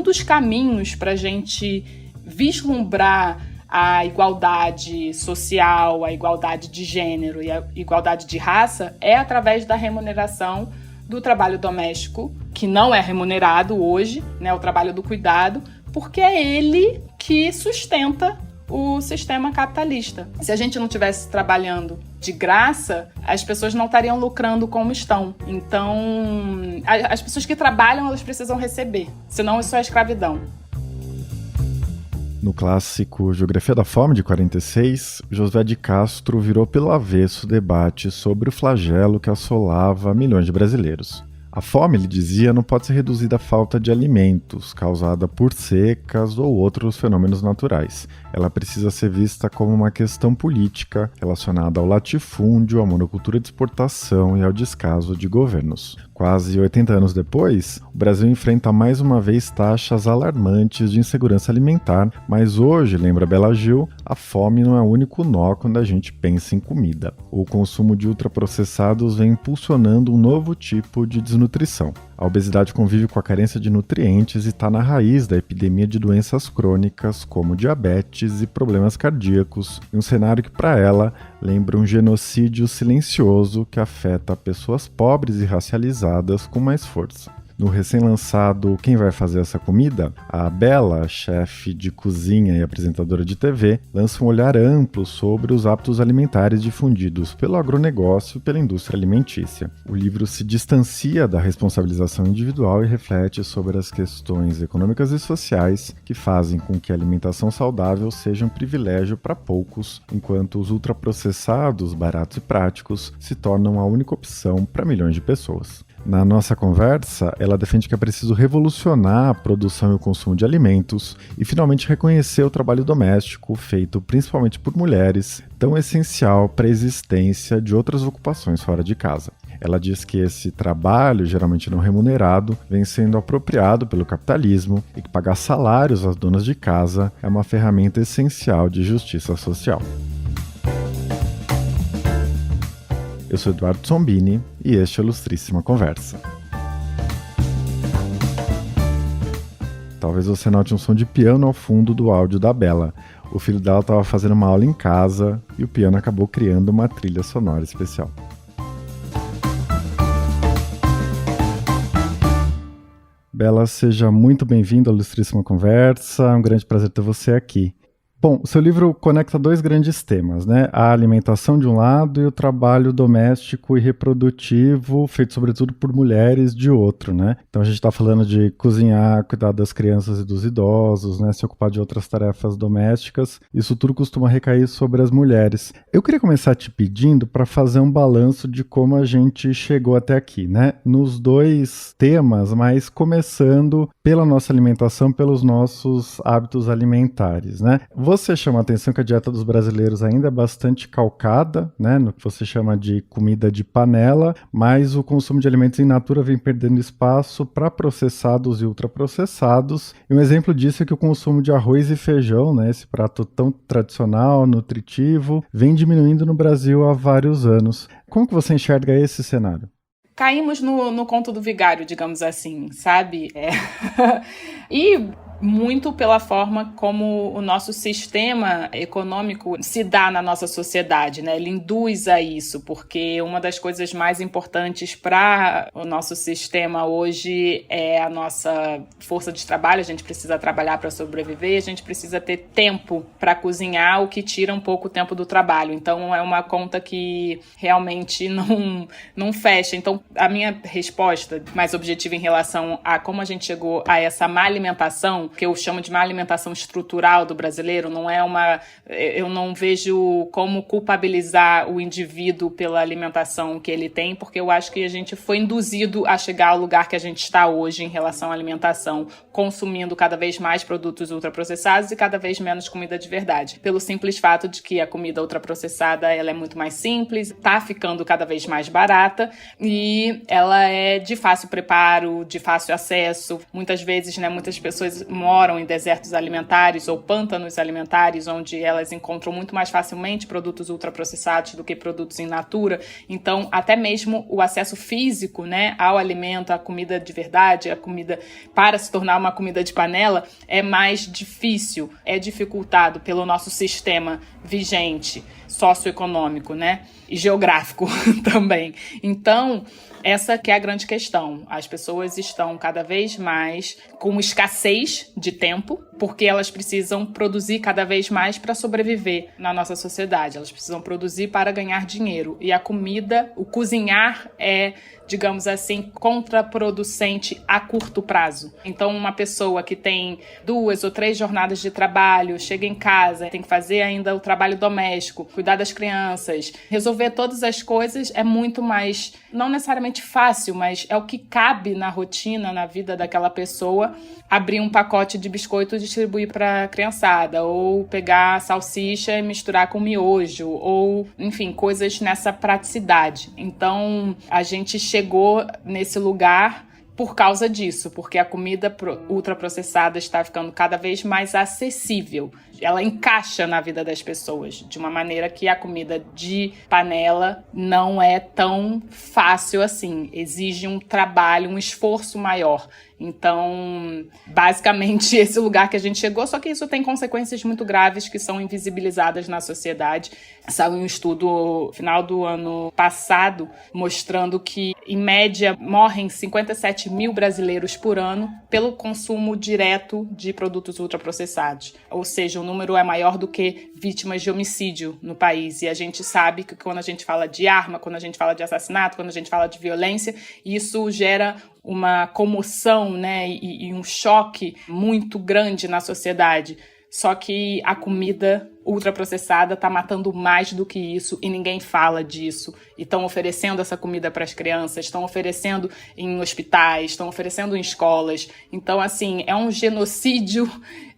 dos caminhos para a gente vislumbrar a igualdade social, a igualdade de gênero e a igualdade de raça é através da remuneração do trabalho doméstico, que não é remunerado hoje, né, o trabalho do cuidado, porque é ele que sustenta o sistema capitalista. Se a gente não estivesse trabalhando de graça, as pessoas não estariam lucrando como estão. Então, as pessoas que trabalham, elas precisam receber, senão isso é escravidão. No clássico Geografia da Fome, de 46, José de Castro virou pelo avesso o debate sobre o flagelo que assolava milhões de brasileiros. A fome, ele dizia, não pode ser reduzida à falta de alimentos, causada por secas ou outros fenômenos naturais. Ela precisa ser vista como uma questão política relacionada ao latifúndio, à monocultura de exportação e ao descaso de governos. Quase 80 anos depois, o Brasil enfrenta mais uma vez taxas alarmantes de insegurança alimentar, mas hoje, lembra Bela Gil, a fome não é o único nó quando a gente pensa em comida. O consumo de ultraprocessados vem impulsionando um novo tipo de desnutrição. A obesidade convive com a carência de nutrientes e está na raiz da epidemia de doenças crônicas como diabetes e problemas cardíacos, em um cenário que, para ela, lembra um genocídio silencioso que afeta pessoas pobres e racializadas com mais força. No recém-lançado Quem Vai Fazer Essa Comida?, a Bela, chefe de cozinha e apresentadora de TV, lança um olhar amplo sobre os hábitos alimentares difundidos pelo agronegócio e pela indústria alimentícia. O livro se distancia da responsabilização individual e reflete sobre as questões econômicas e sociais que fazem com que a alimentação saudável seja um privilégio para poucos, enquanto os ultraprocessados, baratos e práticos, se tornam a única opção para milhões de pessoas. Na nossa conversa, ela defende que é preciso revolucionar a produção e o consumo de alimentos e finalmente reconhecer o trabalho doméstico feito principalmente por mulheres, tão essencial para a existência de outras ocupações fora de casa. Ela diz que esse trabalho, geralmente não remunerado, vem sendo apropriado pelo capitalismo e que pagar salários às donas de casa é uma ferramenta essencial de justiça social. Eu sou Eduardo Zombini e este é a Ilustríssima Conversa. Talvez você note um som de piano ao fundo do áudio da Bela. O filho dela estava fazendo uma aula em casa e o piano acabou criando uma trilha sonora especial. Bela, seja muito bem-vindo à Ilustríssima Conversa. É um grande prazer ter você aqui. Bom, o seu livro conecta dois grandes temas, né? A alimentação de um lado e o trabalho doméstico e reprodutivo, feito sobretudo por mulheres, de outro, né? Então a gente está falando de cozinhar, cuidar das crianças e dos idosos, né? Se ocupar de outras tarefas domésticas. Isso tudo costuma recair sobre as mulheres. Eu queria começar te pedindo para fazer um balanço de como a gente chegou até aqui, né? Nos dois temas, mas começando pela nossa alimentação, pelos nossos hábitos alimentares, né? Você chama a atenção que a dieta dos brasileiros ainda é bastante calcada, né, no que você chama de comida de panela, mas o consumo de alimentos in natura vem perdendo espaço para processados e ultraprocessados. E um exemplo disso é que o consumo de arroz e feijão, né, esse prato tão tradicional, nutritivo, vem diminuindo no Brasil há vários anos. Como que você enxerga esse cenário? Caímos no conto do vigário, digamos assim, sabe? E muito pela forma como o nosso sistema econômico se dá na nossa sociedade, né? Ele induz a isso, porque uma das coisas mais importantes para o nosso sistema hoje é a nossa força de trabalho. A gente precisa trabalhar para sobreviver, a gente precisa ter tempo para cozinhar, o que tira um pouco o tempo do trabalho. Então é uma conta que realmente não fecha. Então a minha resposta mais objetiva em relação a como a gente chegou a essa má alimentação, que eu chamo de má alimentação estrutural do brasileiro, eu não vejo como culpabilizar o indivíduo pela alimentação que ele tem, porque eu acho que a gente foi induzido a chegar ao lugar que a gente está hoje em relação à alimentação, consumindo cada vez mais produtos ultraprocessados e cada vez menos comida de verdade, pelo simples fato de que a comida ultraprocessada ela é muito mais simples, está ficando cada vez mais barata e ela é de fácil preparo, de fácil acesso. Muitas vezes, né, muitas pessoas moram em desertos alimentares ou pântanos alimentares, onde elas encontram muito mais facilmente produtos ultraprocessados do que produtos in natura. Então, até mesmo o acesso físico, né, ao alimento, à comida de verdade, a comida para se tornar uma comida de panela, é mais difícil, é dificultado pelo nosso sistema vigente, socioeconômico, né, e geográfico também. Então, essa que é a grande questão. As pessoas estão cada vez mais com escassez de tempo, porque elas precisam produzir cada vez mais para sobreviver na nossa sociedade. Elas precisam produzir para ganhar dinheiro. E a comida, o cozinhar é, digamos assim, contraproducente a curto prazo. Então, uma pessoa que tem 2 ou 3 jornadas de trabalho, chega em casa, tem que fazer ainda o trabalho doméstico, cuidar das crianças, resolver todas as coisas, é muito mais, não necessariamente fácil, mas é o que cabe na rotina, na vida daquela pessoa, abrir um pacote de biscoito e distribuir para a criançada, ou pegar salsicha e misturar com miojo, ou, enfim, coisas nessa praticidade. Então, a gente chegou nesse lugar por causa disso, porque a comida ultraprocessada está ficando cada vez mais acessível. Ela encaixa na vida das pessoas de uma maneira que a comida de panela não é tão fácil assim. Exige um trabalho, um esforço maior. Então, basicamente, esse lugar que a gente chegou, só que isso tem consequências muito graves que são invisibilizadas na sociedade. Saiu um estudo no final do ano passado mostrando que, em média, morrem 57 mil brasileiros por ano pelo consumo direto de produtos ultraprocessados. Ou seja, o número é maior do que vítimas de homicídio no país. E a gente sabe que quando a gente fala de arma, quando a gente fala de assassinato, quando a gente fala de violência, isso gera uma comoção, né, e um choque muito grande na sociedade. Só que a comida ultraprocessada está matando mais do que isso e ninguém fala disso. E estão oferecendo essa comida para as crianças, estão oferecendo em hospitais, estão oferecendo em escolas. Então, assim, é um genocídio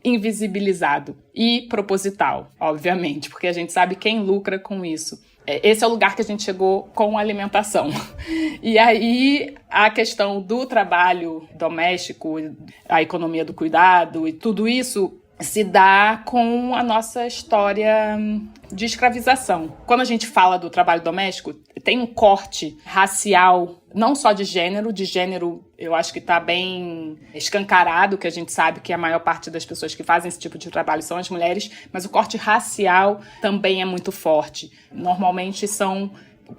invisibilizado e proposital, obviamente, porque a gente sabe quem lucra com isso. Esse é o lugar que a gente chegou com a alimentação. E aí, a questão do trabalho doméstico, a economia do cuidado e tudo isso se dá com a nossa história de escravização. Quando a gente fala do trabalho doméstico, tem um corte racial, não só de gênero eu acho que está bem escancarado, que a gente sabe que a maior parte das pessoas que fazem esse tipo de trabalho são as mulheres, mas o corte racial também é muito forte. Normalmente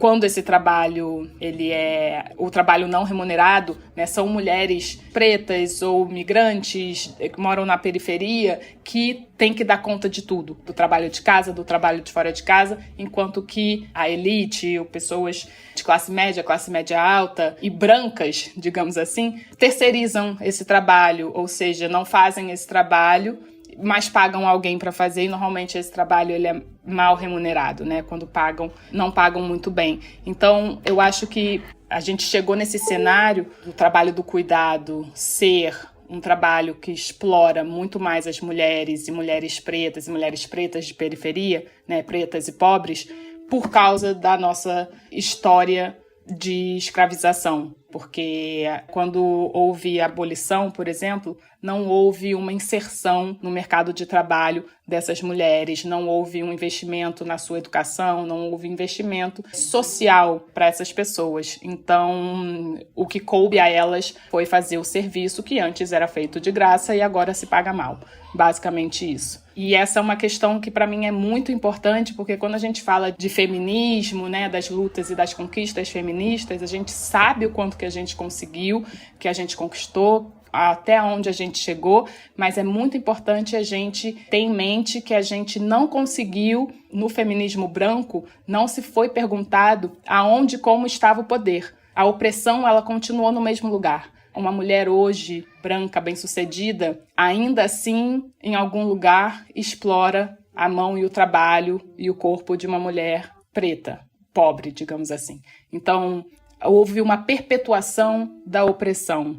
quando esse trabalho, ele é o trabalho não remunerado, né, são mulheres pretas ou migrantes que moram na periferia que têm que dar conta de tudo, do trabalho de casa, do trabalho de fora de casa, enquanto que a elite, ou pessoas de classe média alta e brancas, digamos assim, terceirizam esse trabalho, ou seja, não fazem esse trabalho, mas pagam alguém para fazer, e normalmente esse trabalho ele é mal remunerado, né? Quando pagam, não pagam muito bem. Então, eu acho que a gente chegou nesse cenário do trabalho do cuidado ser um trabalho que explora muito mais as mulheres, e mulheres pretas de periferia, né? Pretas e pobres, por causa da nossa história de escravização. Porque quando houve a abolição, por exemplo, não houve uma inserção no mercado de trabalho dessas mulheres, não houve um investimento na sua educação, não houve investimento social para essas pessoas. Então, o que coube a elas foi fazer o serviço que antes era feito de graça e agora se paga mal. Basicamente isso. E essa é uma questão que para mim é muito importante, porque quando a gente fala de feminismo, né, das lutas e das conquistas feministas, a gente sabe o quanto que a gente conseguiu, que a gente conquistou, até onde a gente chegou, mas é muito importante a gente ter em mente que a gente não conseguiu, no feminismo branco, não se foi perguntado aonde e como estava o poder. A opressão, ela continuou no mesmo lugar. Uma mulher hoje, branca, bem-sucedida, ainda assim, em algum lugar, explora a mão e o trabalho e o corpo de uma mulher preta, pobre, digamos assim. Então, houve uma perpetuação da opressão.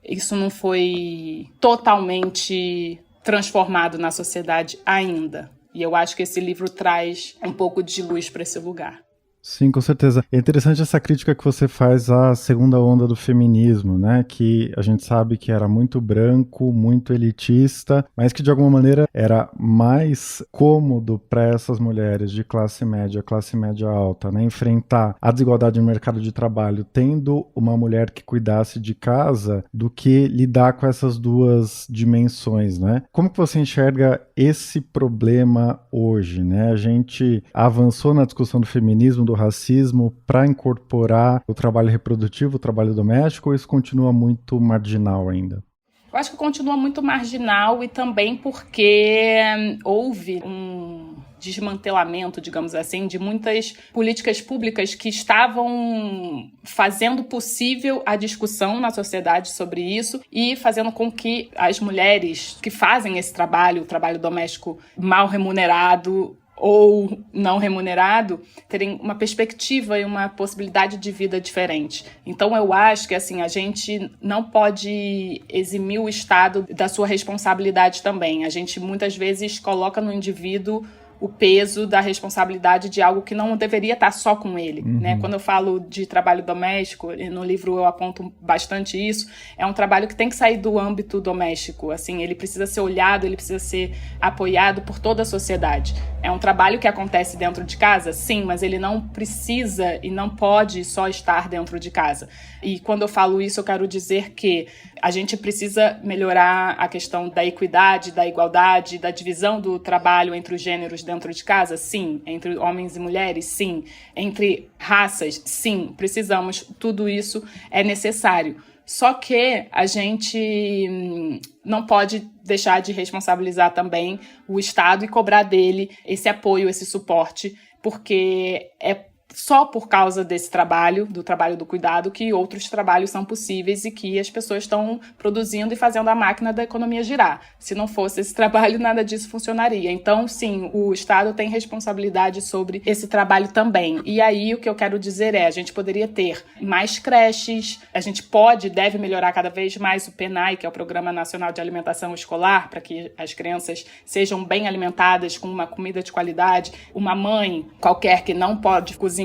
Isso não foi totalmente transformado na sociedade ainda. E eu acho que esse livro traz um pouco de luz para esse lugar. Sim, com certeza. É interessante essa crítica que você faz à segunda onda do feminismo, né? Que a gente sabe que era muito branco, muito elitista, mas que de alguma maneira era mais cômodo para essas mulheres de classe média alta, né? Enfrentar a desigualdade no mercado de trabalho tendo uma mulher que cuidasse de casa do que lidar com essas duas dimensões, né? Como que você enxerga esse problema hoje, né? A gente avançou na discussão do feminismo, do racismo, para incorporar o trabalho reprodutivo, o trabalho doméstico, ou isso continua muito marginal ainda? Eu acho que continua muito marginal e também porque houve um desmantelamento, digamos assim, de muitas políticas públicas que estavam fazendo possível a discussão na sociedade sobre isso e fazendo com que as mulheres que fazem esse trabalho, o trabalho doméstico mal remunerado, ou não remunerado, terem uma perspectiva e uma possibilidade de vida diferente. Então eu acho que assim, a gente não pode eximir o Estado da sua responsabilidade também. A gente muitas vezes coloca no indivíduo o peso da responsabilidade de algo que não deveria estar só com ele, né? Quando eu falo de trabalho doméstico, e no livro eu aponto bastante isso, é um trabalho que tem que sair do âmbito doméstico, assim, ele precisa ser olhado, ele precisa ser apoiado por toda a sociedade. É um trabalho que acontece dentro de casa? Sim, mas ele não precisa e não pode só estar dentro de casa. E quando eu falo isso, eu quero dizer que a gente precisa melhorar a questão da equidade, da igualdade, da divisão do trabalho entre os gêneros dentro de casa? Sim. Entre homens e mulheres? Sim. Entre raças? Sim. Precisamos. Tudo isso é necessário. Só que a gente não pode deixar de responsabilizar também o Estado e cobrar dele esse apoio, esse suporte, porque é só por causa desse trabalho, do trabalho do cuidado, que outros trabalhos são possíveis e que as pessoas estão produzindo e fazendo a máquina da economia girar. Se não fosse esse trabalho, nada disso funcionaria. Então, sim, o Estado tem responsabilidade sobre esse trabalho também. E aí, o que eu quero dizer é, a gente poderia ter mais creches, a gente deve melhorar cada vez mais o PNAE, que é o Programa Nacional de Alimentação Escolar, para que as crianças sejam bem alimentadas com uma comida de qualidade. Uma mãe qualquer que não pode cozinhar,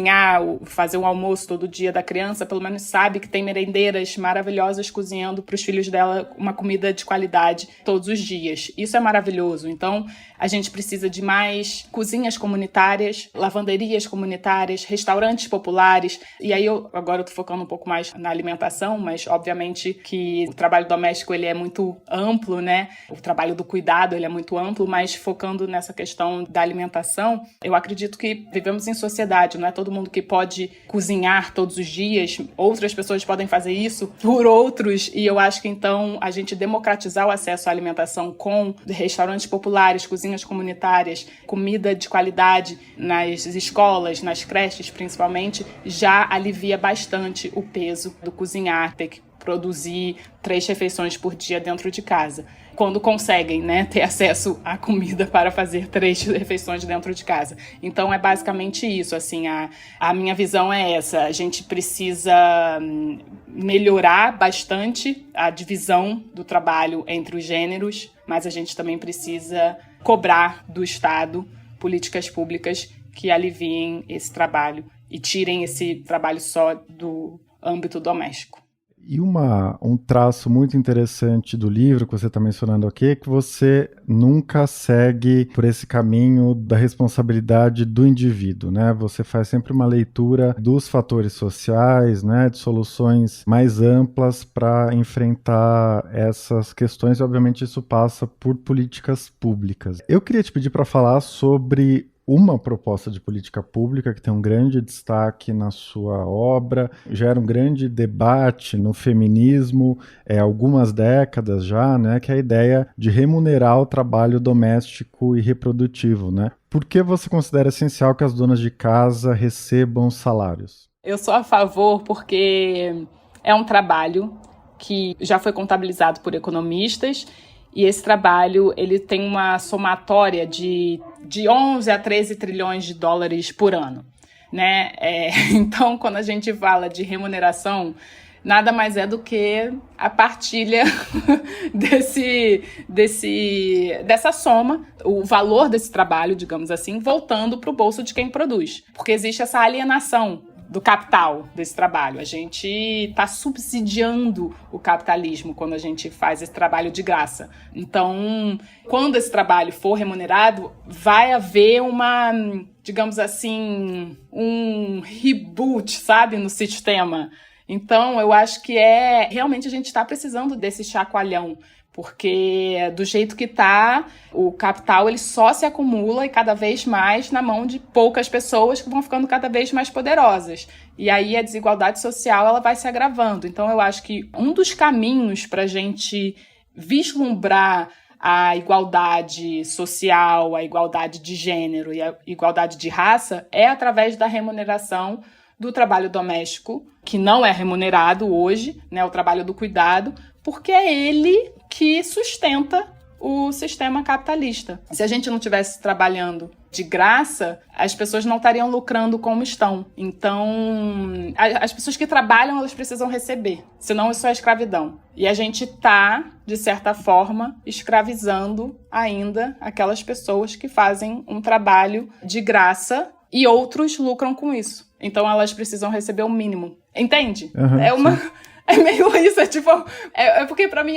fazer um almoço todo dia da criança, pelo menos sabe que tem merendeiras maravilhosas cozinhando para os filhos dela uma comida de qualidade todos os dias. Isso é maravilhoso. Então, a gente precisa de mais cozinhas comunitárias, lavanderias comunitárias, restaurantes populares. E aí, agora eu tô focando um pouco mais na alimentação, mas obviamente que o trabalho doméstico ele é muito amplo, né? O trabalho do cuidado ele é muito amplo, mas focando nessa questão da alimentação, eu acredito que vivemos em sociedade, não é todo mundo que pode cozinhar todos os dias, outras pessoas podem fazer isso por outros, e eu acho que então a gente democratizar o acesso à alimentação com restaurantes populares, cozinhas comunitárias, comida de qualidade nas escolas, nas creches principalmente, já alivia bastante o peso do cozinhar, ter que produzir 3 refeições por dia dentro de casa. Quando conseguem, né, ter acesso à comida para fazer 3 refeições dentro de casa. Então, é basicamente isso, assim, a minha visão é essa. A gente precisa melhorar bastante a divisão do trabalho entre os gêneros, mas a gente também precisa cobrar do Estado políticas públicas que aliviem esse trabalho e tirem esse trabalho só do âmbito doméstico. E um traço muito interessante do livro que você está mencionando aqui é que você nunca segue por esse caminho da responsabilidade do indivíduo, né? Você faz sempre uma leitura dos fatores sociais, né? De soluções mais amplas para enfrentar essas questões e, obviamente, isso passa por políticas públicas. Eu queria te pedir para falar sobre uma proposta de política pública que tem um grande destaque na sua obra, gera um grande debate no feminismo, algumas décadas já, né, que é a ideia de remunerar o trabalho doméstico e reprodutivo, né? Por que você considera essencial que as donas de casa recebam salários? Eu sou a favor porque é um trabalho que já foi contabilizado por economistas. E esse trabalho ele tem uma somatória de 11 a 13 trilhões de dólares por ano, né? Então, quando a gente fala de remuneração, nada mais é do que a partilha dessa soma, o valor desse trabalho, digamos assim, voltando para o bolso de quem produz. Porque existe essa alienação do capital desse trabalho. A gente está subsidiando o capitalismo quando a gente faz esse trabalho de graça. Então, quando esse trabalho for remunerado, vai haver uma, digamos assim, um reboot, sabe, no sistema. Então, eu acho que realmente a gente está precisando desse chacoalhão, porque do jeito que está, o capital ele só se acumula e cada vez mais na mão de poucas pessoas que vão ficando cada vez mais poderosas. E aí a desigualdade social ela vai se agravando. Então eu acho que um dos caminhos para a gente vislumbrar a igualdade social, a igualdade de gênero e a igualdade de raça é através da remuneração do trabalho doméstico, que não é remunerado hoje, né, o trabalho do cuidado, porque é ele que sustenta o sistema capitalista. Se a gente não estivesse trabalhando de graça, as pessoas não estariam lucrando como estão. Então, as pessoas que trabalham, elas precisam receber, senão isso é escravidão. E a gente está, de certa forma, escravizando ainda aquelas pessoas que fazem um trabalho de graça e outros lucram com isso. Então, elas precisam receber o mínimo. Entende? Uhum, É meio isso, é porque pra mim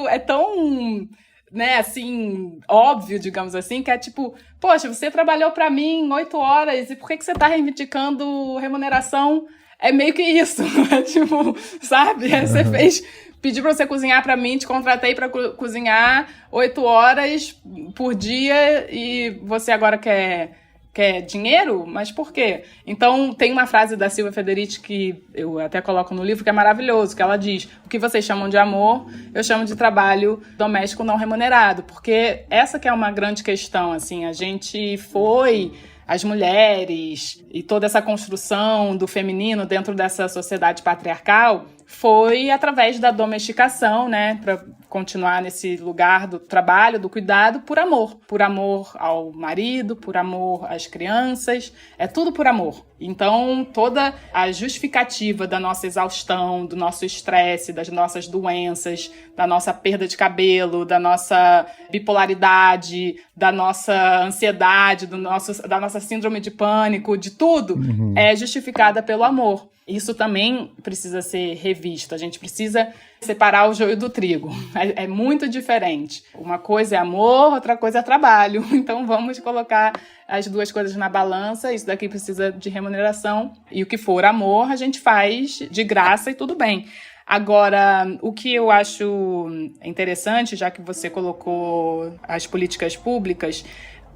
é tão, né, assim, óbvio, digamos assim, que é tipo, poxa, você trabalhou pra mim 8 horas e por que você tá reivindicando remuneração? É meio que isso, é tipo, sabe? Você pediu pra você cozinhar pra mim, te contratei pra cozinhar 8 horas por dia e você agora quer dinheiro? Mas por quê? Então, tem uma frase da Silvia Federici que eu até coloco no livro, que é maravilhoso, que ela diz: o que vocês chamam de amor, eu chamo de trabalho doméstico não remunerado. Porque essa que é uma grande questão, assim, as mulheres e toda essa construção do feminino dentro dessa sociedade patriarcal foi através da domesticação, né, para continuar nesse lugar do trabalho, do cuidado, por amor ao marido, por amor às crianças, é tudo por amor. Então, toda a justificativa da nossa exaustão, do nosso estresse, das nossas doenças, da nossa perda de cabelo, da nossa bipolaridade, da nossa ansiedade, da nossa síndrome de pânico, de tudo, é justificada pelo amor. Isso também precisa ser revisto. A gente precisa separar o joio do trigo. É muito diferente. Uma coisa é amor, outra coisa é trabalho. Então vamos colocar as duas coisas na balança. Isso daqui precisa de remuneração. E o que for amor, a gente faz de graça e tudo bem. Agora, o que eu acho interessante, já que você colocou as políticas públicas,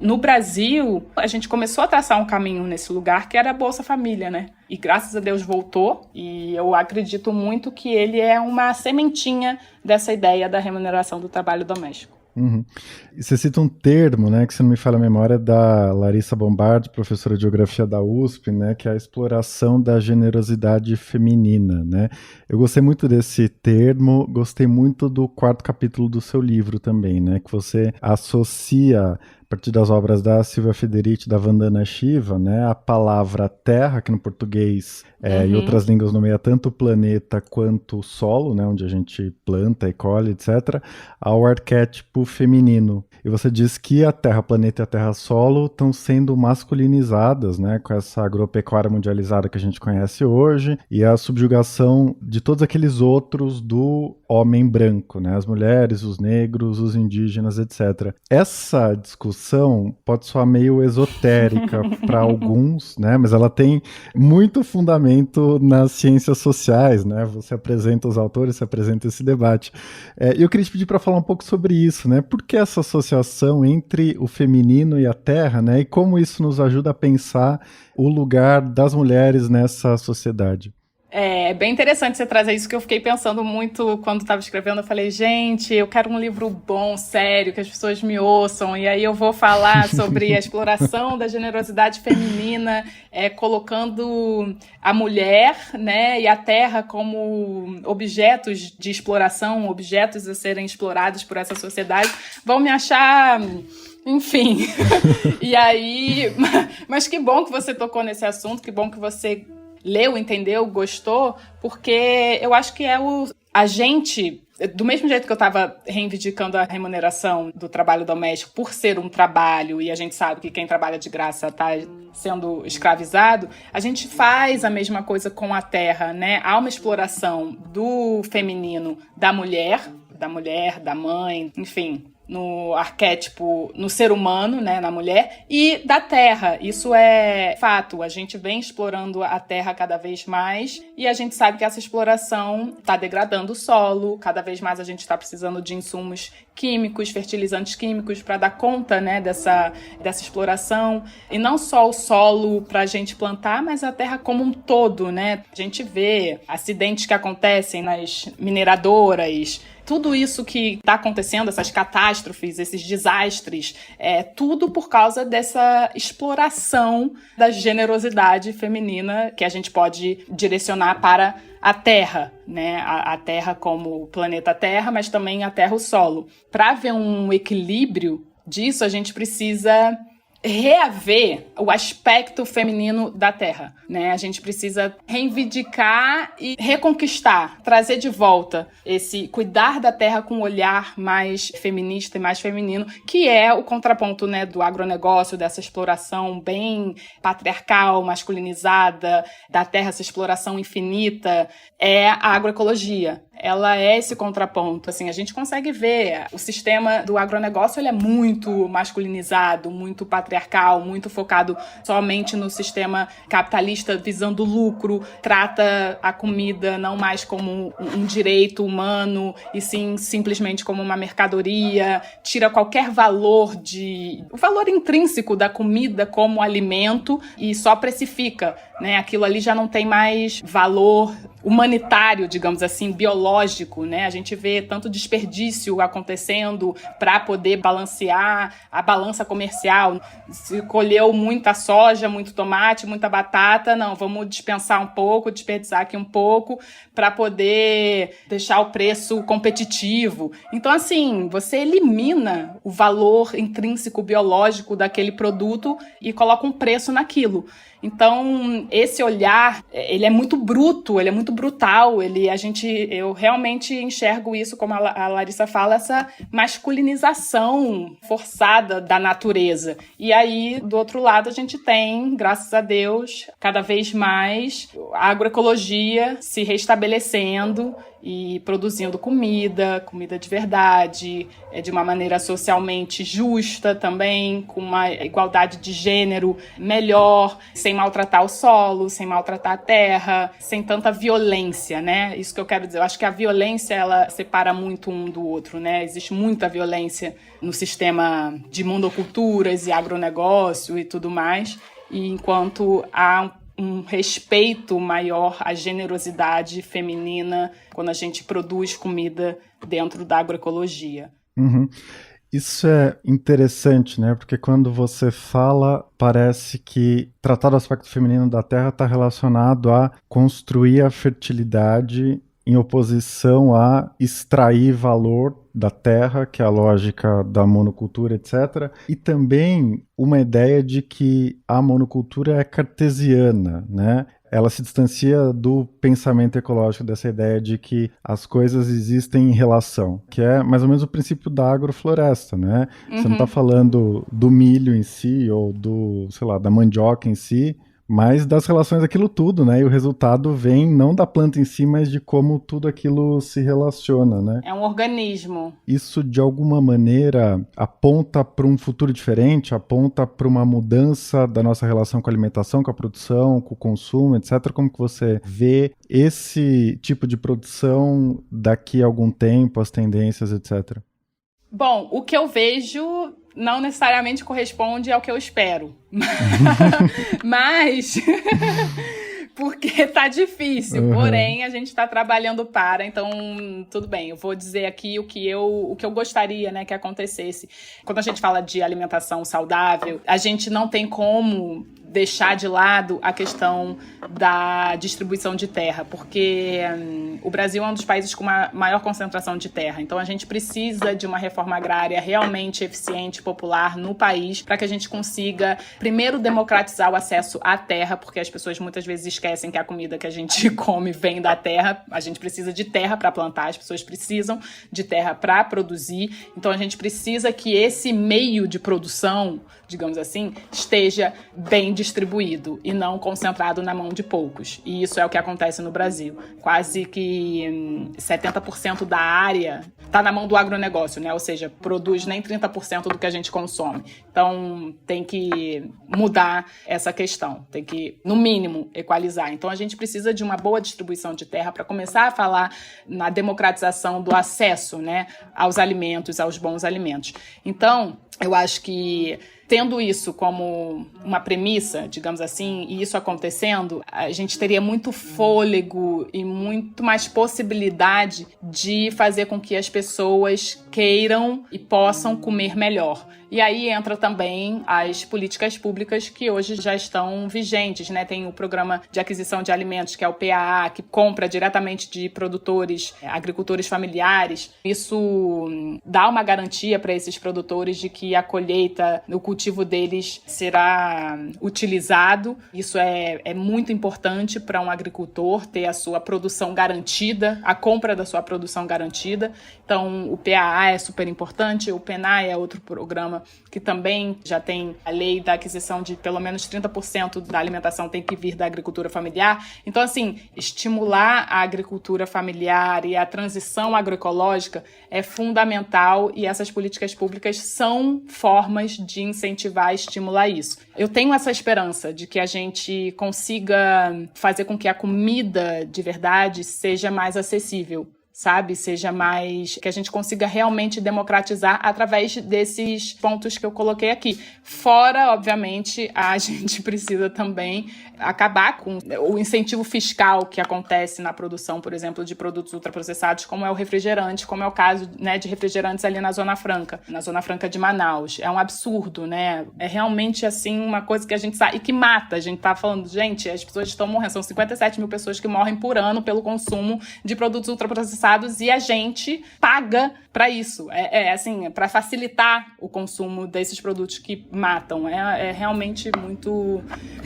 no Brasil, a gente começou a traçar um caminho nesse lugar que era a Bolsa Família, né? E graças a Deus voltou, e eu acredito muito que ele é uma sementinha dessa ideia da remuneração do trabalho doméstico. E você cita um termo, né, que se não me falha a memória, da Larissa Bombardi, professora de Geografia da USP, né, que é a exploração da generosidade feminina, né? Eu gostei muito desse termo, gostei muito do 4º capítulo do seu livro também, né, que você associa, a partir das obras da Silvia Federici, da Vandana Shiva, né, a palavra terra, que no português e outras línguas nomeia tanto o planeta quanto o solo, né, onde a gente planta e colhe, etc., ao arquétipo feminino. E você diz que a terra planeta e a terra solo estão sendo masculinizadas, né, com essa agropecuária mundializada que a gente conhece hoje e a subjugação de todos aqueles outros do homem branco, né, as mulheres, os negros, os indígenas, etc. Essa discussão pode soar meio esotérica para alguns, né, mas ela tem muito fundamento nas ciências sociais, né? Você apresenta os autores, você apresenta esse debate. E eu queria te pedir para falar um pouco sobre isso, né? Por que essa associação entre o feminino e a terra, né? E como isso nos ajuda a pensar o lugar das mulheres nessa sociedade? É bem interessante você trazer isso, que eu fiquei pensando muito quando estava escrevendo. Eu falei, gente, eu quero um livro bom, sério, que as pessoas me ouçam. E aí eu vou falar sobre a exploração da generosidade feminina, colocando a mulher, né, e a terra como objetos de exploração, objetos a serem explorados por essa sociedade. Vão me achar... Enfim, e aí... Mas que bom que você tocou nesse assunto, que bom que você leu, entendeu, gostou, porque eu acho que a gente, do mesmo jeito que eu estava reivindicando a remuneração do trabalho doméstico por ser um trabalho, e a gente sabe que quem trabalha de graça está sendo escravizado, a gente faz a mesma coisa com a terra, né? Há uma exploração do feminino da mulher, da mãe, enfim, no arquétipo, no ser humano, né, na mulher, e da terra. Isso é fato. A gente vem explorando a terra cada vez mais e a gente sabe que essa exploração está degradando o solo. Cada vez mais a gente está precisando de insumos químicos, fertilizantes químicos para dar conta, né, dessa exploração. E não só o solo para a gente plantar, mas a terra como um todo, né? A gente vê acidentes que acontecem nas mineradoras, tudo isso que está acontecendo, essas catástrofes, esses desastres, tudo por causa dessa exploração da generosidade feminina que a gente pode direcionar para a Terra, né? A Terra como o planeta Terra, mas também a Terra, o solo. Para haver um equilíbrio disso, a gente precisa reaver o aspecto feminino da terra, né? A gente precisa reivindicar e reconquistar, trazer de volta esse cuidar da terra com um olhar mais feminista e mais feminino, que é o contraponto, né, do agronegócio, dessa exploração bem patriarcal, masculinizada da terra, essa exploração infinita, é a agroecologia. Ela é esse contraponto. Assim, a gente consegue ver o sistema do agronegócio, ele é muito masculinizado, muito patriarcal, muito focado somente no sistema capitalista visando lucro, trata a comida não mais como um direito humano e sim simplesmente como uma mercadoria, tira qualquer valor o valor intrínseco da comida como alimento e só precifica, né? Aquilo ali já não tem mais valor humanitário, digamos assim, biológico, né? A gente vê tanto desperdício acontecendo para poder balancear a balança comercial. Se colheu muita soja, muito tomate, muita batata, não, vamos dispensar um pouco, desperdiçar aqui um pouco para poder deixar o preço competitivo. Então, assim, você elimina o valor intrínseco biológico daquele produto e coloca um preço naquilo. Então, esse olhar, ele é muito bruto, ele é muito brutal, eu realmente enxergo isso, como a Larissa fala, essa masculinização forçada da natureza. E aí, do outro lado, a gente tem, graças a Deus, cada vez mais a agroecologia se restabelecendo e produzindo comida de verdade, de uma maneira socialmente justa também, com uma igualdade de gênero melhor, sem maltratar o solo, sem maltratar a terra, sem tanta violência, né? Isso que eu quero dizer. Eu acho que a violência, ela separa muito um do outro, né? Existe muita violência no sistema de monoculturas e agronegócio e tudo mais, e enquanto há um respeito maior à generosidade feminina quando a gente produz comida dentro da agroecologia. Uhum. Isso é interessante, né? Porque quando você fala, parece que tratar do aspecto feminino da terra está relacionado a construir a fertilidade em oposição a extrair valor da terra, que é a lógica da monocultura, etc. E também uma ideia de que a monocultura é cartesiana, né? Ela se distancia do pensamento ecológico, dessa ideia de que as coisas existem em relação, que é mais ou menos o princípio da agrofloresta, né? Uhum. Você não está falando do milho em si, ou da mandioca em si, mas das relações daquilo tudo, né? E o resultado vem não da planta em si, mas de como tudo aquilo se relaciona, né? É um organismo. Isso, de alguma maneira, aponta para um futuro diferente, aponta para uma mudança da nossa relação com a alimentação, com a produção, com o consumo, etc. Como que você vê esse tipo de produção daqui a algum tempo, as tendências, etc.? Bom, o que eu vejo não necessariamente corresponde ao que eu espero. Mas porque tá difícil, porém a gente tá trabalhando então tudo bem, eu vou dizer aqui o que eu gostaria, né, que acontecesse. Quando a gente fala de alimentação saudável, a gente não tem como deixar de lado a questão da distribuição de terra, porque o Brasil é um dos países com uma maior concentração de terra. Então, a gente precisa de uma reforma agrária realmente eficiente, popular no país, para que a gente consiga, primeiro, democratizar o acesso à terra, porque as pessoas muitas vezes esquecem que a comida que a gente come vem da terra. A gente precisa de terra para plantar, as pessoas precisam de terra para produzir. Então, a gente precisa que esse meio de produção, digamos assim, esteja bem distribuído e não concentrado na mão de poucos. E isso é o que acontece no Brasil. Quase que 70% da área está na mão do agronegócio, né? Ou seja, produz nem 30% do que a gente consome. Então, tem que mudar essa questão. Tem que, no mínimo, equalizar. Então, a gente precisa de uma boa distribuição de terra para começar a falar na democratização do acesso, né, aos alimentos, aos bons alimentos. Então, eu acho que tendo isso como uma premissa, digamos assim, e isso acontecendo, a gente teria muito fôlego e muito mais possibilidade de fazer com que as pessoas queiram e possam comer melhor. E aí entra também as políticas públicas que hoje já estão vigentes, né? Tem o Programa de Aquisição de Alimentos, que é o PAA, que compra diretamente de produtores, agricultores familiares. Isso dá uma garantia para esses produtores de que a colheita, o cultivo deles será utilizado. Isso é muito importante para um agricultor ter a sua produção garantida, a compra da sua produção garantida. Então, o PAA é super importante, o PENAI é outro programa que também já tem a lei da aquisição de pelo menos 30% da alimentação tem que vir da agricultura familiar. Então, assim, estimular a agricultura familiar e a transição agroecológica é fundamental e essas políticas públicas são formas de incentivar e estimular isso. Eu tenho essa esperança de que a gente consiga fazer com que a comida de verdade seja mais acessível, sabe? Seja mais... que a gente consiga realmente democratizar através desses pontos que eu coloquei aqui. Fora, obviamente, a gente precisa também acabar com o incentivo fiscal que acontece na produção, por exemplo, de produtos ultraprocessados, como é o refrigerante, como é o caso, né, de refrigerantes ali na Zona Franca de Manaus. É um absurdo, né? É realmente, assim, uma coisa que a gente sabe e que mata. A gente tá falando, gente, as pessoas estão morrendo. São 57 mil pessoas que morrem por ano pelo consumo de produtos ultraprocessados e a gente paga para isso. Assim, para facilitar o consumo desses produtos que matam. É realmente muito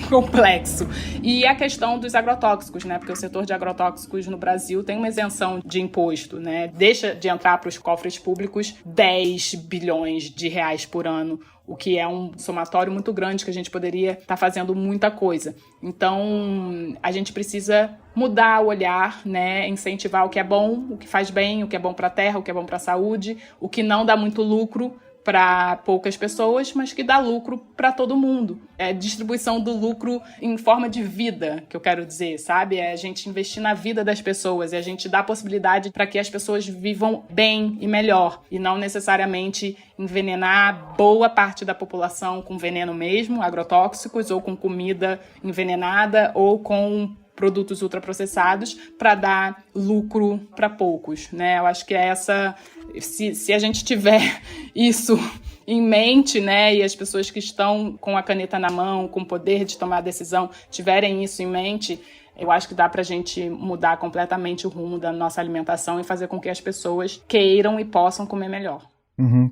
complexo. E a questão dos agrotóxicos, né? Porque o setor de agrotóxicos no Brasil tem uma isenção de imposto, né? Deixa de entrar para os cofres públicos 10 bilhões de reais por ano, o que é um somatório muito grande que a gente poderia estar fazendo muita coisa. Então, a gente precisa mudar o olhar, né? Incentivar o que é bom, o que faz bem, o que é bom para a terra, o que é bom para a saúde, o que não dá muito lucro para poucas pessoas, mas que dá lucro para todo mundo. É distribuição do lucro em forma de vida, que eu quero dizer, sabe? É a gente investir na vida das pessoas, é a gente dar possibilidade para que as pessoas vivam bem e melhor, e não necessariamente envenenar boa parte da população com veneno mesmo, agrotóxicos, ou com comida envenenada, ou com produtos ultraprocessados para dar lucro para poucos, né? Eu acho que é essa... Se a gente tiver isso em mente, né, e as pessoas que estão com a caneta na mão, com o poder de tomar a decisão, tiverem isso em mente, eu acho que dá para a gente mudar completamente o rumo da nossa alimentação e fazer com que as pessoas queiram e possam comer melhor.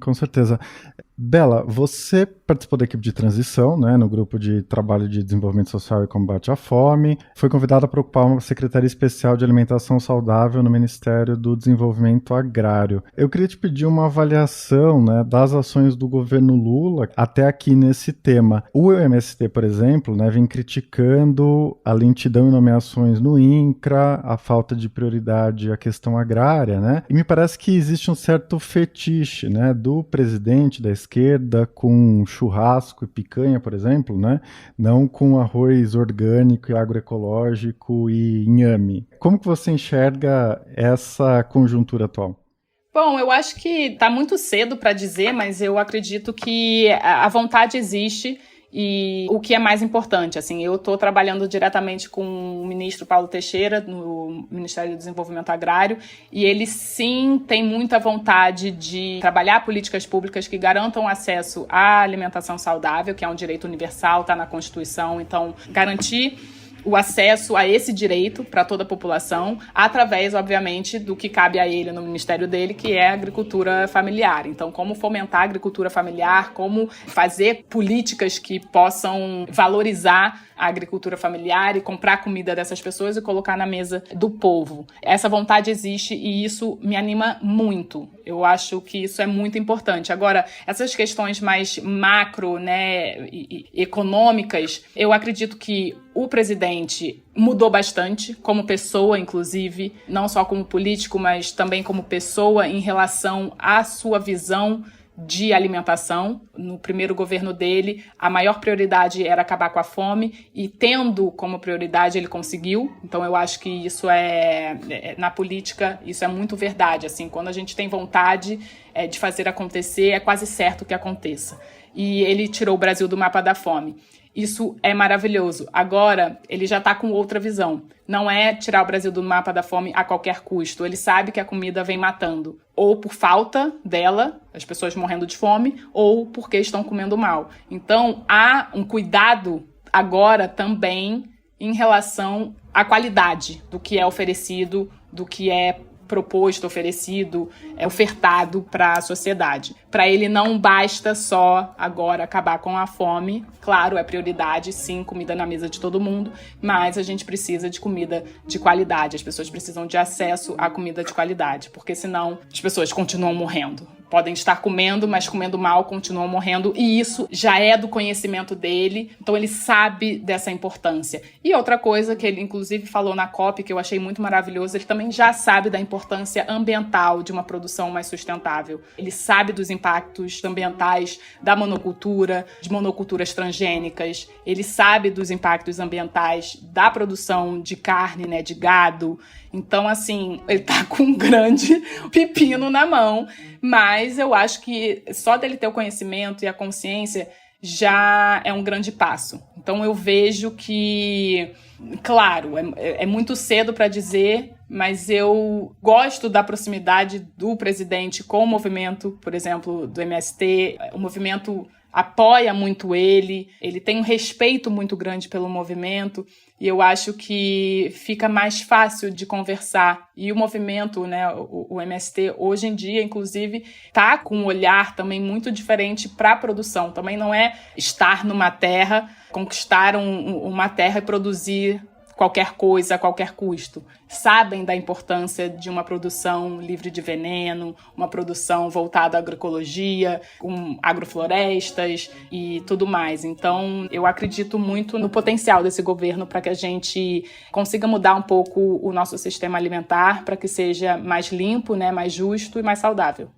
Com certeza. Bela, você participou da equipe de transição, né, no grupo de trabalho de desenvolvimento social e combate à fome. Foi convidada para ocupar uma secretaria especial de alimentação saudável no Ministério do Desenvolvimento Agrário. Eu queria te pedir uma avaliação, né, das ações do governo Lula até aqui nesse tema. O MST, por exemplo, né, vem criticando a lentidão em nomeações no INCRA, a falta de prioridade à questão agrária, né? E me parece que existe um certo fetiche, né, do presidente da esquerda com churrasco e picanha, por exemplo, né? Não com arroz orgânico e agroecológico e inhame. Como que você enxerga essa conjuntura atual? Bom, eu acho que está muito cedo para dizer, mas eu acredito que a vontade existe E o que é mais importante, assim, eu estou trabalhando diretamente com o ministro Paulo Teixeira, no Ministério do Desenvolvimento Agrário, e ele sim tem muita vontade de trabalhar políticas públicas que garantam acesso à alimentação saudável, que é um direito universal, está na Constituição, então garantir o acesso a esse direito para toda a população, através, obviamente, do que cabe a ele no ministério dele, que é a agricultura familiar. Então, como fomentar a agricultura familiar, como fazer políticas que possam valorizar a agricultura familiar e comprar comida dessas pessoas e colocar na mesa do povo. Essa vontade existe e isso me anima muito. Eu acho que isso é muito importante. Agora, essas questões mais macro, né, e econômicas, eu acredito que o presidente mudou bastante como pessoa, inclusive, não só como político, mas também como pessoa em relação à sua visão de alimentação. No primeiro governo dele, a maior prioridade era acabar com a fome e tendo como prioridade ele conseguiu. Então eu acho que isso na política, isso é muito verdade. Assim, quando a gente tem vontade de fazer acontecer, é quase certo que aconteça. E ele tirou o Brasil do mapa da fome. Isso é maravilhoso. Agora, ele já está com outra visão. Não é tirar o Brasil do mapa da fome a qualquer custo. Ele sabe que a comida vem matando. Ou por falta dela, as pessoas morrendo de fome, ou porque estão comendo mal. Então, há um cuidado agora também em relação à qualidade do que é oferecido, do que é proposto, oferecido, ofertado para a sociedade. Para ele não basta só agora acabar com a fome. Claro, é prioridade, sim, comida na mesa de todo mundo, mas a gente precisa de comida de qualidade. As pessoas precisam de acesso à comida de qualidade, porque senão as pessoas continuam morrendo. Podem estar comendo, mas comendo mal, continuam morrendo, e isso já é do conhecimento dele, então ele sabe dessa importância. E outra coisa que ele, inclusive, falou na COP, que eu achei muito maravilhoso, ele também já sabe da importância ambiental de uma produção mais sustentável. Ele sabe dos impactos ambientais da monocultura, de monoculturas transgênicas, ele sabe dos impactos ambientais da produção de carne, né, de gado. Então, assim, ele tá com um grande pepino na mão, mas eu acho que só dele ter o conhecimento e a consciência já é um grande passo. Então, eu vejo que, claro, é muito cedo para dizer, mas eu gosto da proximidade do presidente com o movimento, por exemplo, do MST. O movimento apoia muito ele tem um respeito muito grande pelo movimento, e eu acho que fica mais fácil de conversar. E o movimento, né, o MST, hoje em dia, inclusive, está com um olhar também muito diferente para a produção. Também não é estar numa terra, conquistar uma terra e produzir qualquer coisa a qualquer custo. Sabem da importância de uma produção livre de veneno, uma produção voltada à agroecologia, com agroflorestas e tudo mais. Então, eu acredito muito no potencial desse governo para que a gente consiga mudar um pouco o nosso sistema alimentar, para que seja mais limpo, né, mais justo e mais saudável.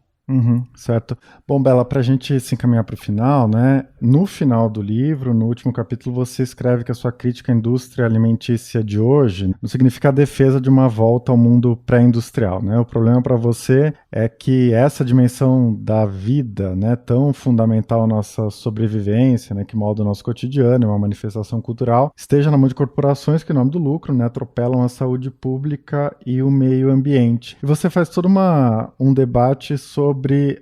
Certo. Bom, Bela, para a gente se encaminhar para o final, né? No final do livro, no último capítulo, você escreve que a sua crítica à indústria alimentícia de hoje não significa a defesa de uma volta ao mundo pré-industrial, né? O problema para você é que essa dimensão da vida, né, tão fundamental à nossa sobrevivência, né, que molda o nosso cotidiano, é uma manifestação cultural, esteja na mão de corporações que, em nome do lucro, né, atropelam a saúde pública e o meio ambiente. E você faz todo um debate sobre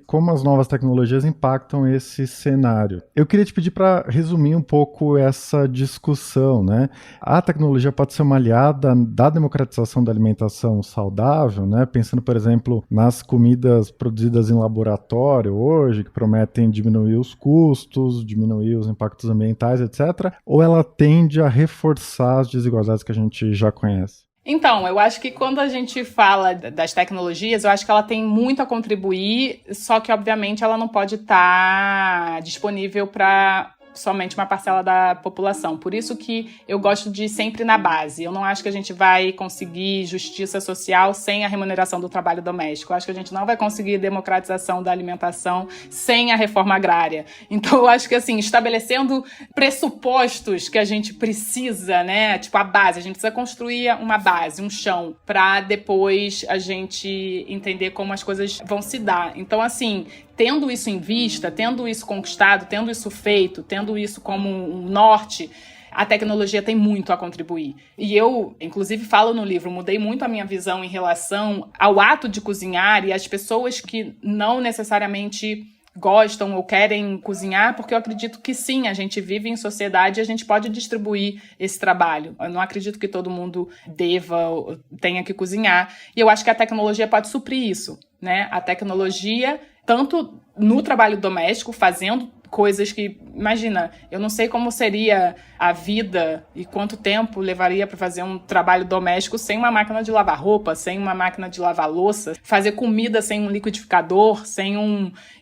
como as novas tecnologias impactam esse cenário. Eu queria te pedir para resumir um pouco essa discussão, né? A tecnologia pode ser uma aliada da democratização da alimentação saudável, né? Pensando, por exemplo, nas comidas produzidas em laboratório hoje, que prometem diminuir os custos, diminuir os impactos ambientais, etc. Ou ela tende a reforçar as desigualdades que a gente já conhece? Então, eu acho que quando a gente fala das tecnologias, eu acho que ela tem muito a contribuir, só que, obviamente, ela não pode estar disponível para somente uma parcela da população. Por isso que eu gosto de ir sempre na base. Eu não acho que a gente vai conseguir justiça social sem a remuneração do trabalho doméstico. Eu acho que a gente não vai conseguir democratização da alimentação sem a reforma agrária. Então, eu acho que, assim, estabelecendo pressupostos que a gente precisa, né? Tipo, a base. A gente precisa construir uma base, um chão, para depois a gente entender como as coisas vão se dar. Então, assim, tendo isso em vista, tendo isso conquistado, tendo isso feito, tendo isso como um norte, a tecnologia tem muito a contribuir. E eu, inclusive, falo no livro, mudei muito a minha visão em relação ao ato de cozinhar e às pessoas que não necessariamente gostam ou querem cozinhar, porque eu acredito que sim, a gente vive em sociedade e a gente pode distribuir esse trabalho. Eu não acredito que todo mundo deva ou tenha que cozinhar. E eu acho que a tecnologia pode suprir isso, né? A tecnologia, tanto no trabalho doméstico, fazendo coisas que, imagina, eu não sei como seria a vida e quanto tempo levaria para fazer um trabalho doméstico sem uma máquina de lavar roupa, sem uma máquina de lavar louça, fazer comida sem um liquidificador,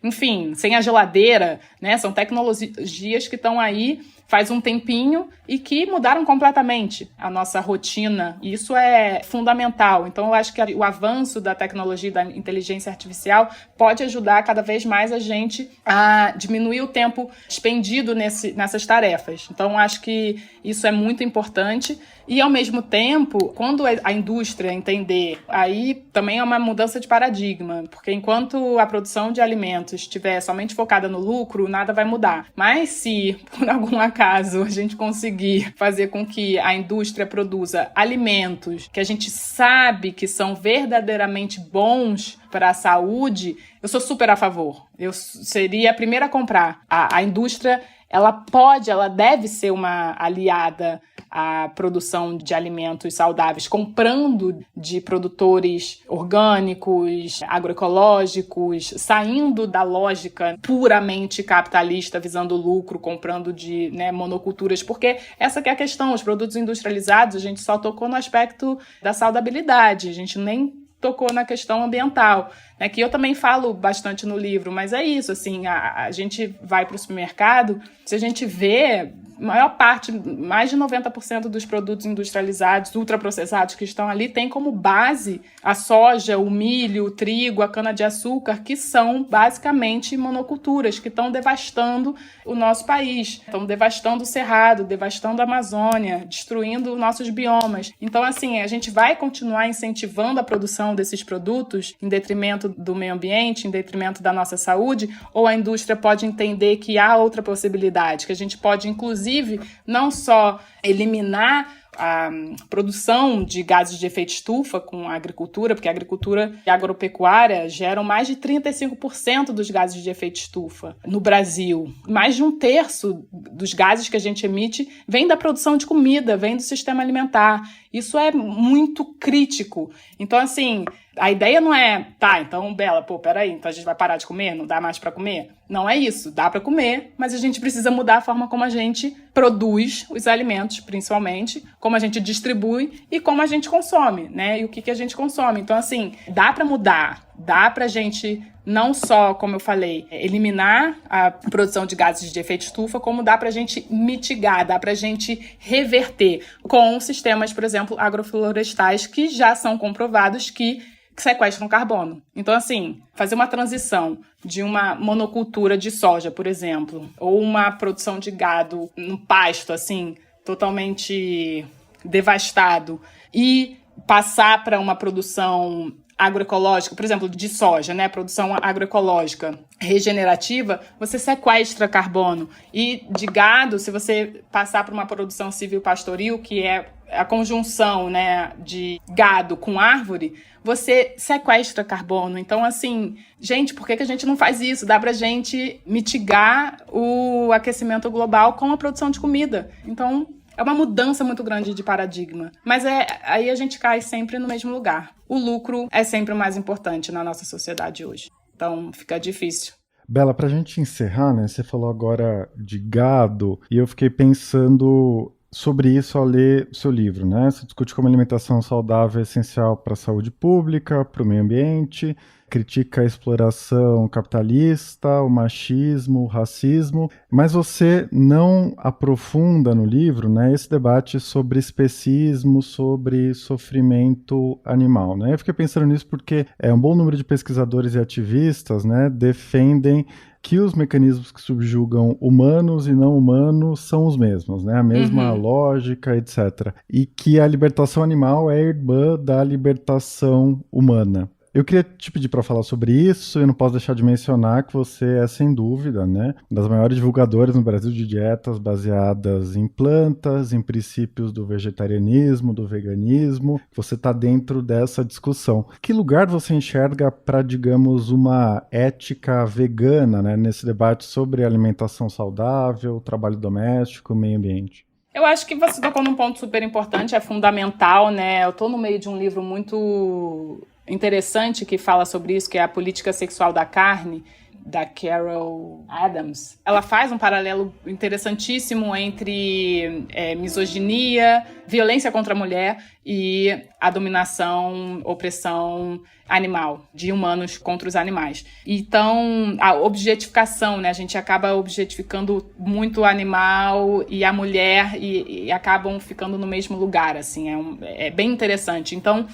enfim, sem a geladeira, né? São tecnologias que estão aí faz um tempinho e que mudaram completamente a nossa rotina. E isso é fundamental. Então, eu acho que o avanço da tecnologia e da inteligência artificial pode ajudar cada vez mais a gente a diminuir o tempo expendido nessas tarefas. Então, acho que isso é muito importante. E, ao mesmo tempo, quando a indústria entender, aí também é uma mudança de paradigma, porque enquanto a produção de alimentos estiver somente focada no lucro, nada vai mudar. Mas se, por algum acaso, a gente conseguir fazer com que a indústria produza alimentos que a gente sabe que são verdadeiramente bons para a saúde, eu sou super a favor. Eu seria a primeira a comprar. A indústria, ela deve ser uma aliada à produção de alimentos saudáveis, comprando de produtores orgânicos, agroecológicos, saindo da lógica puramente capitalista, visando lucro, comprando de monoculturas, porque essa que é a questão, os produtos industrializados, a gente só tocou no aspecto da saudabilidade, a gente nem tocou na questão ambiental, né, que eu também falo bastante no livro, mas é isso, assim, a gente vai para o supermercado, se a gente vê, maior parte, mais de 90% dos produtos industrializados, ultraprocessados que estão ali, tem como base a soja, o milho, o trigo, a cana-de-açúcar, que são basicamente monoculturas, que estão devastando o nosso país, estão devastando o Cerrado, devastando a Amazônia, destruindo nossos biomas. Então, assim, a gente vai continuar incentivando a produção desses produtos em detrimento do meio ambiente, em detrimento da nossa saúde, ou a indústria pode entender que há outra possibilidade, que a gente pode, inclusive, não só eliminar a produção de gases de efeito estufa com a agricultura, porque a agricultura e a agropecuária geram mais de 35% dos gases de efeito estufa no Brasil. Mais de 1/3 dos gases que a gente emite vem da produção de comida, vem do sistema alimentar. Isso é muito crítico. Então, assim, a ideia não é, então, Bela, peraí, então a gente vai parar de comer? Não dá mais para comer? Não é isso, dá para comer, mas a gente precisa mudar a forma como a gente produz os alimentos, principalmente, como a gente distribui e como a gente consome, né? E o que a gente consome. Então, assim, dá para mudar, dá para a gente não só, como eu falei, eliminar a produção de gases de efeito estufa, como dá para a gente mitigar, dá para a gente reverter com sistemas, por exemplo, agroflorestais, que já são comprovados que sequestram carbono. Então, assim, fazer uma transição de uma monocultura de soja, por exemplo, ou uma produção de gado no pasto, assim, totalmente devastado, e passar para uma produção agroecológica, por exemplo, de soja, né? Produção agroecológica regenerativa, você sequestra carbono. E de gado, se você passar para uma produção civil pastoril, que é a conjunção, né, de gado com árvore, você sequestra carbono. Então, assim, gente, por que a gente não faz isso? Dá pra gente mitigar o aquecimento global com a produção de comida. Então, é uma mudança muito grande de paradigma. Mas aí a gente cai sempre no mesmo lugar. O lucro é sempre o mais importante na nossa sociedade hoje. Então, fica difícil. Bela, pra gente encerrar, né? Você falou agora de gado e eu fiquei pensando sobre isso ao ler o seu livro, né? Você discute como a alimentação saudável é essencial para a saúde pública, para o meio ambiente, critica a exploração capitalista, o machismo, o racismo, mas você não aprofunda no livro, né, esse debate sobre especismo, sobre sofrimento animal, né? Eu fiquei pensando nisso porque um bom número de pesquisadores e ativistas, né, defendem que os mecanismos que subjugam humanos e não humanos são os mesmos, né? A mesma lógica, etc. E que a libertação animal é irmã da libertação humana. Eu queria te pedir para falar sobre isso, eu não posso deixar de mencionar que você é, sem dúvida, né, uma das maiores divulgadoras no Brasil de dietas baseadas em plantas, em princípios do vegetarianismo, do veganismo. Você está dentro dessa discussão. Que lugar você enxerga para, digamos, uma ética vegana, né, nesse debate sobre alimentação saudável, trabalho doméstico, meio ambiente? Eu acho que você tocou num ponto super importante, é fundamental, né? Eu estou no meio de um livro muito interessante que fala sobre isso, que é A Política Sexual da Carne, da Carol Adams. Ela faz um paralelo interessantíssimo entre misoginia, violência contra a mulher e a dominação, opressão animal, de humanos contra os animais. Então, a objetificação, né? A gente acaba objetificando muito o animal e a mulher e acabam ficando no mesmo lugar, assim. É bem interessante. Então,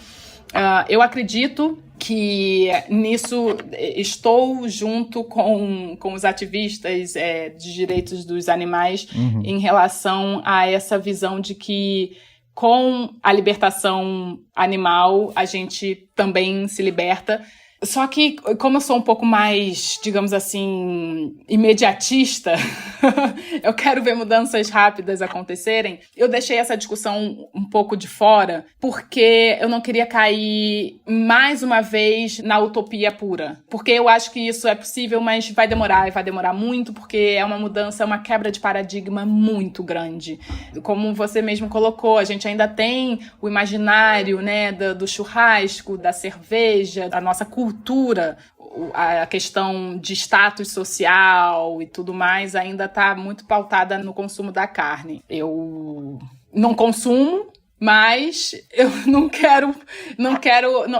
eu acredito que nisso estou junto com os ativistas de direitos dos animais em relação a essa visão de que com a libertação animal a gente também se liberta. Só que, como eu sou um pouco mais, digamos assim, imediatista, eu quero ver mudanças rápidas acontecerem, eu deixei essa discussão um pouco de fora, porque eu não queria cair mais uma vez na utopia pura. Porque eu acho que isso é possível, mas vai demorar, e vai demorar muito, porque é uma mudança, é uma quebra de paradigma muito grande. Como você mesmo colocou, a gente ainda tem o imaginário, né, do churrasco, da cerveja, da nossa cultura, a questão de status social e tudo mais ainda está muito pautada no consumo da carne. Eu não consumo, mas eu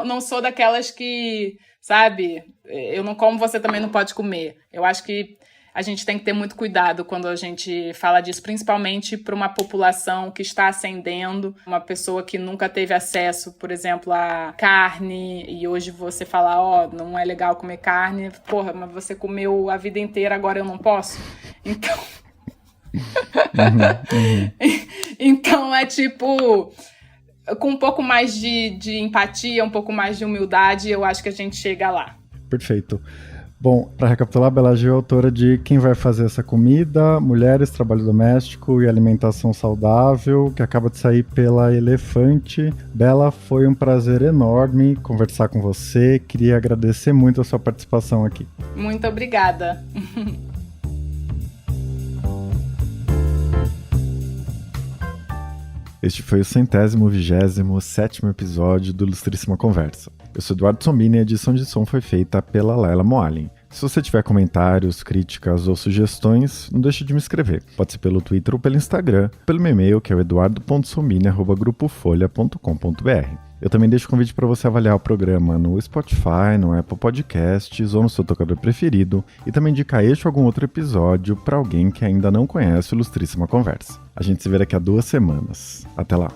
não sou daquelas que, sabe, eu não como, você também não pode comer. Eu acho que a gente tem que ter muito cuidado quando a gente fala disso, principalmente para uma população que está ascendendo, uma pessoa que nunca teve acesso, por exemplo, à carne, e hoje você fala, não é legal comer carne, porra, mas você comeu a vida inteira, agora eu não posso? Então... Então é tipo... Com um pouco mais de empatia, um pouco mais de humildade, eu acho que a gente chega lá. Perfeito. Bom, para recapitular, Bela Gil é autora de Quem Vai Fazer Essa Comida, Mulheres, Trabalho Doméstico e Alimentação Saudável, que acaba de sair pela Elefante. Bela, foi um prazer enorme conversar com você. Queria agradecer muito a sua participação aqui. Muito obrigada. Este foi o 127º episódio do Ilustríssima Conversa. Eu sou Eduardo Sombini e a edição de som foi feita pela Laila Moalen. Se você tiver comentários, críticas ou sugestões, não deixe de me escrever. Pode ser pelo Twitter ou pelo Instagram, pelo meu e-mail, que é o eduardo.sombini@grupofolha.com.br. Eu também deixo o convite para você avaliar o programa no Spotify, no Apple Podcasts ou no seu tocador preferido e também indicar este ou algum outro episódio para alguém que ainda não conhece o Ilustríssima Conversa. A gente se vê daqui a 2 semanas. Até lá!